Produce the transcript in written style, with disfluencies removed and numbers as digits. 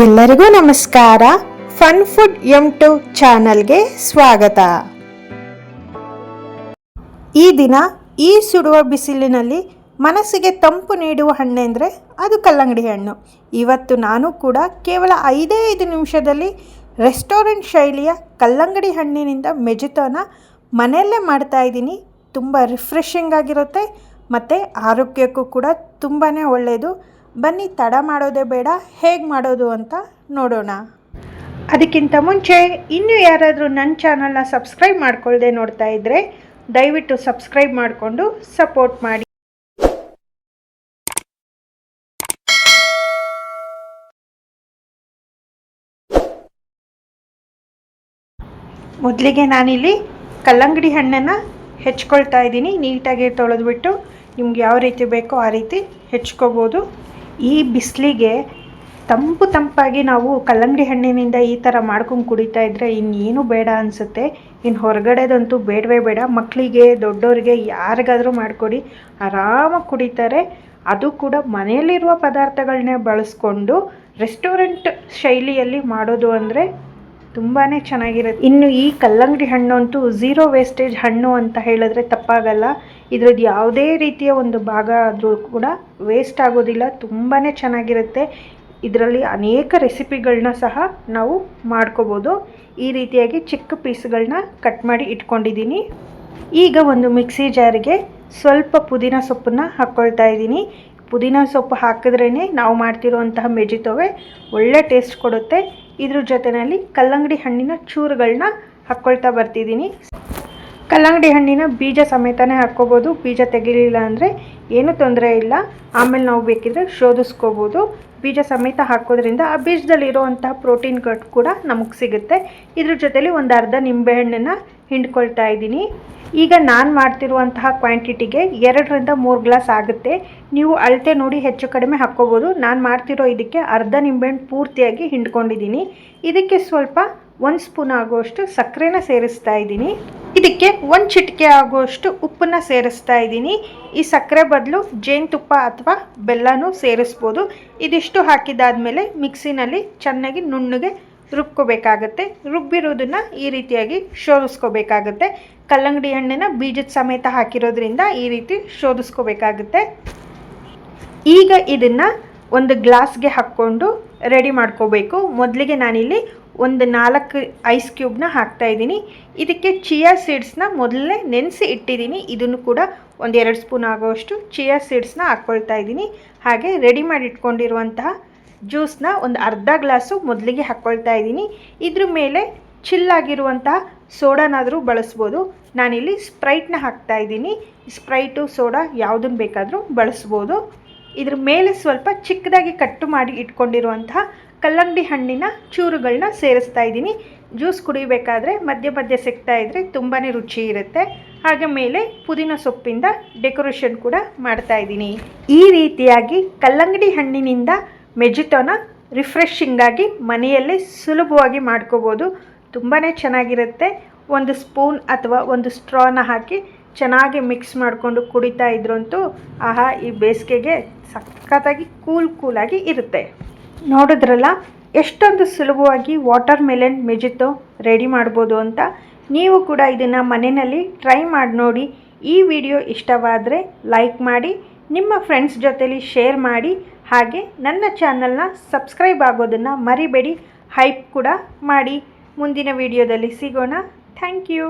ಎಲ್ಲರಿಗೂ ನಮಸ್ಕಾರ. Fun food M2 ಚಾನಲ್ಗೆ ಸ್ವಾಗತ. ಈ ದಿನ ಈ ಸುಡುವ ಬಿಸಿಲಿನಲ್ಲಿ ಮನಸ್ಸಿಗೆ ತಂಪು ನೀಡುವ ಹಣ್ಣೆಂದರೆ ಅದು ಕಲ್ಲಂಗಡಿ ಹಣ್ಣು. ಇವತ್ತು ನಾನು ಕೂಡ ಕೇವಲ 5 ನಿಮಿಷದಲ್ಲಿ ರೆಸ್ಟೋರೆಂಟ್ ಶೈಲಿಯ ಕಲ್ಲಂಗಡಿ ಹಣ್ಣಿನಿಂದ ಮೆಜಿತೋನ ಮನೆಯಲ್ಲೇ ಮಾಡ್ತಾ ಇದ್ದೀನಿ. ತುಂಬ ರಿಫ್ರೆಶಿಂಗ್ ಆಗಿರುತ್ತೆ ಮತ್ತು ಆರೋಗ್ಯಕ್ಕೂ ಕೂಡ ತುಂಬಾ ಒಳ್ಳೆಯದು. ಬನ್ನಿ, ತಡ ಮಾಡೋದೇ ಬೇಡ, ಹೇಗೆ ಮಾಡೋದು ಅಂತ ನೋಡೋಣ. ಅದಕ್ಕಿಂತ ಮುಂಚೆ ಇನ್ನೂ ಯಾರಾದರೂ ನನ್ನ ಚಾನಲ್ನ ಸಬ್ಸ್ಕ್ರೈಬ್ ಮಾಡ್ಕೊಳ್ಳದೆ ನೋಡ್ತಾ ಇದ್ದರೆ ದಯವಿಟ್ಟು ಸಬ್ಸ್ಕ್ರೈಬ್ ಮಾಡಿಕೊಂಡು ಸಪೋರ್ಟ್ ಮಾಡಿ. ಮೊದಲಿಗೆ ನಾನಿಲ್ಲಿ ಕಲ್ಲಂಗಡಿ ಹಣ್ಣನ್ನು ಹೆಚ್ಕೊಳ್ತಾ ಇದ್ದೀನಿ. ನೀಟಾಗಿ ತೊಳೆದ್ಬಿಟ್ಟು ನಿಮ್ಗೆ ಯಾವ ರೀತಿ ಬೇಕೋ ಆ ರೀತಿ ಹೆಚ್ಕೋಬೋದು. ಈ ಬಿಸಿಲಿಗೆ ತಂಪಾಗಿ ನಾವು ಕಲ್ಲಂಗಡಿ ಹಣ್ಣಿನಿಂದ ಈ ಥರ ಮಾಡ್ಕೊಂಡು ಕುಡಿತಾ ಇದ್ದರೆ ಇನ್ನೇನು ಬೇಡ ಅನಿಸುತ್ತೆ. ಇನ್ನು ಹೊರಗಡೆದಂತೂ ಬೇಡವೇ ಬೇಡ. ಮಕ್ಕಳಿಗೆ, ದೊಡ್ಡವರಿಗೆ, ಯಾರಿಗಾದರೂ ಮಾಡಿಕೊಡಿ, ಆರಾಮಾಗಿ ಕುಡಿತಾರೆ. ಅದು ಕೂಡ ಮನೆಯಲ್ಲಿರುವ ಪದಾರ್ಥಗಳನ್ನೇ ಬಳಸ್ಕೊಂಡು ರೆಸ್ಟೋರೆಂಟ್ ಶೈಲಿಯಲ್ಲಿ ಮಾಡೋದು ಅಂದರೆ ತುಂಬಾ ಚೆನ್ನಾಗಿರುತ್ತೆ. ಇನ್ನು ಈ ಕಲ್ಲಂಗಡಿ ಹಣ್ಣು ಅಂತೂ ಝೀರೋ ವೇಸ್ಟೇಜ್ ಹಣ್ಣು ಅಂತ ಹೇಳಿದ್ರೆ ತಪ್ಪಾಗಲ್ಲ. ಇದರದ್ದು ಯಾವುದೇ ರೀತಿಯ ಒಂದು ಭಾಗ ಆದರೂ ಕೂಡ ವೇಸ್ಟ್ ಆಗೋದಿಲ್ಲ. ತುಂಬಾ ಚೆನ್ನಾಗಿರುತ್ತೆ. ಇದರಲ್ಲಿ ಅನೇಕ ರೆಸಿಪಿಗಳನ್ನ ಸಹ ನಾವು ಮಾಡ್ಕೋಬೋದು. ಈ ರೀತಿಯಾಗಿ ಚಿಕ್ಕ ಪೀಸ್ಗಳನ್ನ ಕಟ್ ಮಾಡಿ ಇಟ್ಕೊಂಡಿದ್ದೀನಿ. ಈಗ ಒಂದು ಮಿಕ್ಸಿ ಜಾರಿಗೆ ಸ್ವಲ್ಪ ಪುದೀನ ಸೊಪ್ಪನ್ನು ಹಾಕ್ಕೊಳ್ತಾ ಇದ್ದೀನಿ. ಪುದೀನ ಸೊಪ್ಪು ಹಾಕಿದ್ರೇ ನಾವು ಮಾಡ್ತಿರೋಂತಹ ಮೆಜಿತೋವೆ ಒಳ್ಳೆ ಟೇಸ್ಟ್ ಕೊಡುತ್ತೆ. ಇದ್ರ ಜೊತೆಯಲ್ಲಿ ಕಲ್ಲಂಗಡಿ ಹಣ್ಣಿನ ಚೂರುಗಳನ್ನ ಹಾಕ್ಕೊಳ್ತಾ ಬರ್ತಿದ್ದೀನಿ. ಕಲ್ಲಂಗಡಿ ಹಣ್ಣಿನ ಬೀಜ ಸಮೇತನೇ ಹಾಕ್ಕೋಬೋದು. ಬೀಜ ತೆಗಿಲಿಲ್ಲ ಅಂದರೆ ಏನೂ ತೊಂದರೆ ಇಲ್ಲ. ಆಮೇಲೆ ನಾವು ಬೇಕಿದ್ರೆ ಶೋಧಿಸ್ಕೋಬೋದು. ಬೀಜ ಸಮೇತ ಹಾಕೋದ್ರಿಂದ ಆ ಬೀಜದಲ್ಲಿರುವಂತಹ ಪ್ರೋಟೀನ್ ಕೂಡ ನಮಗೆ ಸಿಗುತ್ತೆ. ಇದ್ರ ಜೊತೆಲಿ ಒಂದು ಅರ್ಧ ನಿಂಬೆಹಣ್ಣನ್ನು ಹಿಂಡ್ಕೊಳ್ತಾ ಇದ್ದೀನಿ. ಈಗ ನಾನು ಮಾಡ್ತಿರುವಂತಹ ಕ್ವಾಂಟಿಟಿಗೆ 2 ರಿಂದ 3 ಗ್ಲಾಸ್ ಆಗುತ್ತೆ. ನೀವು ಅಳತೆ ನೋಡಿ ಹೆಚ್ಚು ಕಡಿಮೆ ಹಾಕ್ಕೋಬೋದು. ನಾನು ಮಾಡ್ತಿರೋ ಇದಕ್ಕೆ ಅರ್ಧ ನಿಂಬೆಹಣ್ಣು ಪೂರ್ತಿಯಾಗಿ ಹಿಂಡ್ಕೊಂಡಿದ್ದೀನಿ. ಇದಕ್ಕೆ ಸ್ವಲ್ಪ 1 ಸ್ಪೂನ್ ಆಗುವಷ್ಟು ಸಕ್ಕರೆನ ಸೇರಿಸ್ತಾ ಇದ್ದೀನಿ. ಇದಕ್ಕೆ 1 ಚಿಟಿಕೆ ಆಗುವಷ್ಟು ಉಪ್ಪನ್ನು ಸೇರಿಸ್ತಾ ಇದ್ದೀನಿ. ಈ ಸಕ್ಕರೆ ಬದಲು ಜೇನುತುಪ್ಪ ಅಥವಾ ಬೆಲ್ಲನೂ ಸೇರಿಸ್ಬೋದು. ಇದಿಷ್ಟು ಹಾಕಿದಾದ್ಮೇಲೆ ಮಿಕ್ಸಿನಲ್ಲಿ ಚೆನ್ನಾಗಿ ನುಣ್ಣಗೆ ರುಬ್ಕೋಬೇಕಾಗತ್ತೆ. ರುಬ್ಬಿರೋದನ್ನು ಈ ರೀತಿಯಾಗಿ ಶೋಧಿಸ್ಕೋಬೇಕಾಗತ್ತೆ. ಕಲ್ಲಂಗಡಿ ಹಣ್ಣಿನ ಬೀಜದ ಸಮೇತ ಹಾಕಿರೋದ್ರಿಂದ ಈ ರೀತಿ ಶೋಧಿಸ್ಕೋಬೇಕಾಗುತ್ತೆ. ಈಗ ಇದನ್ನು ಒಂದು ಗ್ಲಾಸ್ಗೆ ಹಾಕ್ಕೊಂಡು ರೆಡಿ ಮಾಡ್ಕೋಬೇಕು. ಮೊದಲಿಗೆ ನಾನಿಲ್ಲಿ ಒಂದು 4 ಐಸ್ ಕ್ಯೂಬ್ನ ಹಾಕ್ತಾಯಿದ್ದೀನಿ. ಇದಕ್ಕೆ ಚಿಯಾ ಸೀಡ್ಸ್ನ ಮೊದಲೇ ನೆನೆಸಿ ಇಟ್ಟಿದ್ದೀನಿ. ಇದನ್ನು ಕೂಡ ಒಂದು 2 ಸ್ಪೂನ್ ಆಗೋಷ್ಟು ಚಿಯಾ ಸೀಡ್ಸ್ನ ಹಾಕ್ಕೊಳ್ತಾ ಇದ್ದೀನಿ. ಹಾಗೆ ರೆಡಿ ಮಾಡಿ ಇಟ್ಕೊಂಡಿರುವಂತಹ ಜ್ಯೂಸನ್ನ ಒಂದು ಅರ್ಧ ಗ್ಲಾಸು ಮೊದಲಿಗೆ ಹಾಕ್ಕೊಳ್ತಾ ಇದ್ದೀನಿ. ಇದ್ರ ಮೇಲೆ ಚಿಲ್ಲಾಗಿರುವಂತಹ ಸೋಡಾನಾದರೂ ಬಳಸ್ಬೋದು. ನಾನಿಲ್ಲಿ ಸ್ಪ್ರೈಟ್ನ ಹಾಕ್ತಾ ಇದ್ದೀನಿ. ಸ್ಪ್ರೈಟು, ಸೋಡಾ ಯಾವುದನ್ನು ಬೇಕಾದರೂ ಬಳಸ್ಬೋದು. ಇದ್ರ ಮೇಲೆ ಸ್ವಲ್ಪ ಚಿಕ್ಕದಾಗಿ ಕಟ್ಟು ಮಾಡಿ ಇಟ್ಕೊಂಡಿರುವಂತಹ ಕಲ್ಲಂಗಡಿ ಹಣ್ಣಿನ ಚೂರುಗಳನ್ನ ಸೇರಿಸ್ತಾ ಇದ್ದೀನಿ. ಜ್ಯೂಸ್ ಕುಡಿಬೇಕಾದ್ರೆ ಮಧ್ಯೆ ಮಧ್ಯೆ ಸಿಗ್ತಾ ಇದ್ದರೆ ತುಂಬಾ ರುಚಿ ಇರುತ್ತೆ. ಹಾಗೆ ಮೇಲೆ ಪುದೀನ ಸೊಪ್ಪಿಂದ ಡೆಕೋರೇಷನ್ ಕೂಡ ಮಾಡ್ತಾ ಇದ್ದೀನಿ. ಈ ರೀತಿಯಾಗಿ ಕಲ್ಲಂಗಡಿ ಹಣ್ಣಿನಿಂದ ಮೆಜಿತೋನ ರಿಫ್ರೆಶಿಂಗಾಗಿ ಮನೆಯಲ್ಲೇ ಸುಲಭವಾಗಿ ಮಾಡ್ಕೋಬೋದು. ತುಂಬಾ ಚೆನ್ನಾಗಿರುತ್ತೆ. ಒಂದು ಸ್ಪೂನ್ ಅಥವಾ ಒಂದು ಸ್ಟ್ರಾನ ಹಾಕಿ ಚೆನ್ನಾಗಿ ಮಿಕ್ಸ್ ಮಾಡಿಕೊಂಡು ಕುಡಿತಾ ಇದ್ರಂತೂ ಆಹಾ, ಈ ಬೇಸಿಗೆಗೆ ಸಖತ್ತಾಗಿ ಕೂಲಾಗಿ ಇರುತ್ತೆ. ನೋಡಿದ್ರಲ್ಲ ಎಷ್ಟೊಂದು ಸುಲಭವಾಗಿ ವಾಟರ್ ಮೆಲನ್ ಮೆಜಿತೋ ರೆಡಿ ಮಾಡ್ಬೋದು ಅಂತ. ನೀವು ಕೂಡ ಇದನ್ನು ಮನೆಯಲ್ಲಿ ಟ್ರೈ ಮಾಡಿ ನೋಡಿ. ಈ ವಿಡಿಯೋ ಇಷ್ಟವಾದರೆ ಲೈಕ್ ಮಾಡಿ, ನಿಮ್ಮ ಫ್ರೆಂಡ್ಸ್ ಜೊತೆಲಿ ಶೇರ್ ಮಾಡಿ. ಹಾಗೆ ನನ್ನ ಚಾನಲ್ನ ಸಬ್ಸ್ಕ್ರೈಬ್ ಆಗೋದನ್ನು ಮರಿಬೇಡಿ. ಹೈಪ್ ಕೂಡ ಮಾಡಿ. ಮುಂದಿನ ವಿಡಿಯೋದಲ್ಲಿ ಸಿಗೋಣ. Thank you.